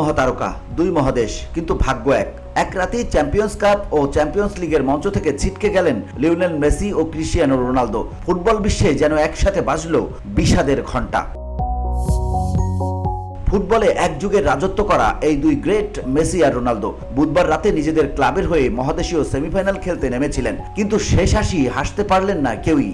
মহাতারকা, দুই মহাদেশ, কিন্তু ভাগ্য এক রাতেই চ্যাম্পিয়ন্স কাপ ও চ্যাম্পিয়ন্স লিগের মঞ্চ থেকে ছিটকে গেলেন লিওনেল মেসি ও ক্রিস্টিয়ানো রোনালদো। ফুটবল বিশ্বে যেন একসাথে বাজল বিষাদের ঘণ্টা। ফুটবলে এক যুগের রাজত্ব করা এই দুই গ্রেট মেসি আর রোনালদো বুধবার রাতে নিজেদের ক্লাবের হয়ে মহাদেশীয় সেমিফাইনাল খেলতে নেমেছিলেন, কিন্তু শেষ হাসতে পারলেন না কেউই।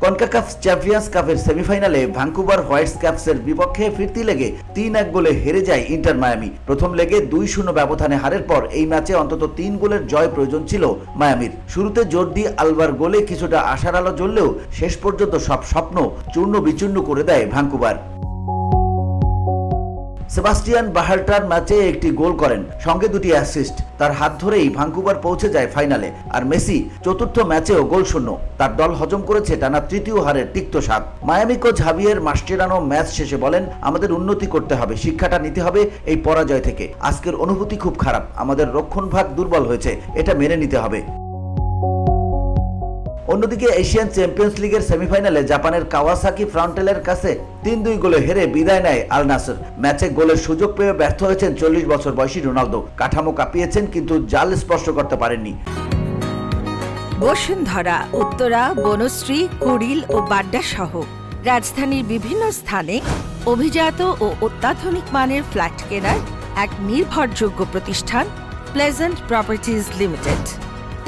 কনকাকাফ চ্যাম্পিয়ন্স কাপের সেমিফাইনালে ভ্যাঙ্কুভার হোয়াইটস ক্যাপসের বিপক্ষে ফিরতি লেগে 3-1 গোলে হেরে যায় ইন্টার মায়ামি। প্রথম লেগে 2-0 ব্যবধানে হারের পর এই ম্যাচে অন্তত 3 গোলের জয় প্রয়োজন ছিল মায়ামির। শুরুতে জর্দি আলবার গোলে কিছুটা আশার আলো জ্বললেও শেষ পর্যন্ত সব স্বপ্ন চূর্ণ বিচূর্ণ করে দেয় ভ্যাঙ্কুভার। সেবাস্টিয়ান বাহার্টার ম্যাচে একটি গোল করেন, সঙ্গে 2টি অ্যাসিস্ট। তার হাত ধরেই ভ্যাঙ্কুভার পৌঁছে যায় ফাইনালে। আর মেসি চতুর্থ ম্যাচেও গোল শূন্য। তার দল হজম করেছে টানা তৃতীয় হারের তিক্ত স্বাদ। Miami coach Javier Mascherano match শেষে বলেন, আমাদের উন্নতি করতে হবে, শিক্ষাটা নিতে হবে এই পরাজয় থেকে। আজকের অনুভূতি খুব খারাপ, আমাদের রক্ষণভাগ দুর্বল হয়েছে, এটা মেনে নিতে হবে। অন্যদিকে এশিয়ান চ্যাম্পিয়ন্স লিগের সেমিফাইনালে জাপানের কাওয়াসাকি ফ্রন্টেলের কাছে 3-2 গোলে হেরে বিদায় নেয় আল নাসর। ম্যাচে গোলের সুযোগ পেয়ে ব্যর্থ হয়েছেন 40 বছর বয়সী রোনালদো। কাঠামো কাঁপিয়েছেন কিন্তু জাল স্পর্শ করতে পারেননি। বসুন্ধরা, উত্তরা, বনশ্রী, কুড়িল ও বাড্ডা সহ রাজধানীর বিভিন্ন স্থানে অভিজাত ও অত্যাধুনিক মানের ফ্ল্যাট কেনার এক নির্ভরযোগ্য প্রতিষ্ঠান প্লেজেন্ট প্রপার্টিজ লিমিটেড।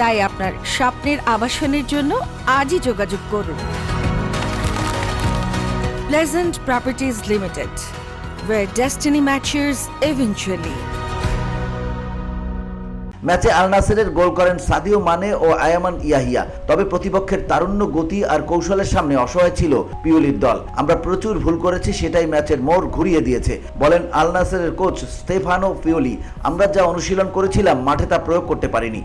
তাই আপনার স্বপ্নের আবাসনের জন্য আজই যোগাযোগ করুন। Pleasant properties limited, where destiny matches eventually. ম্যাচে আল নাসেরের গোল করেন সাদিও মানে ও আয়ামান ইয়াহিয়া। তবে প্রতিপক্ষের তারুণ্য, গতি আর কৌশলের সামনে অসহায় ছিল পিওলির দল। আমরা প্রচুর ভুল করেছি, সেটাই ম্যাচের মোড় ঘুরিয়ে দিয়েছে, বলেন আল নাসেরের কোচ স্তেফানো পিওলি। আমরা যা অনুশীলন করেছিলাম মাঠে তা প্রয়োগ করতে পারিনি।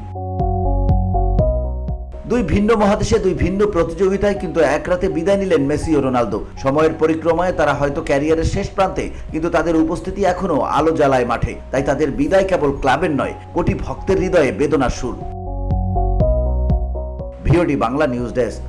দুই ভিন্ন মহাদেশে দুই ভিন্ন প্রতিযোগিতায় কিন্তু এক রাতে বিদায় নিলেন মেসি ও রোনালদো। সময়ের পরিক্রমায় তারা হয়তো ক্যারিয়ারের শেষ প্রান্তে, কিন্তু তাদের উপস্থিতি এখনো আলো জ্বালায় মাঠে। তাই তাদের বিদায় কেবল ক্লাবের নয়, কোটি ভক্তের হৃদয়ে বেদনার সুর। VOD Bangla news desk.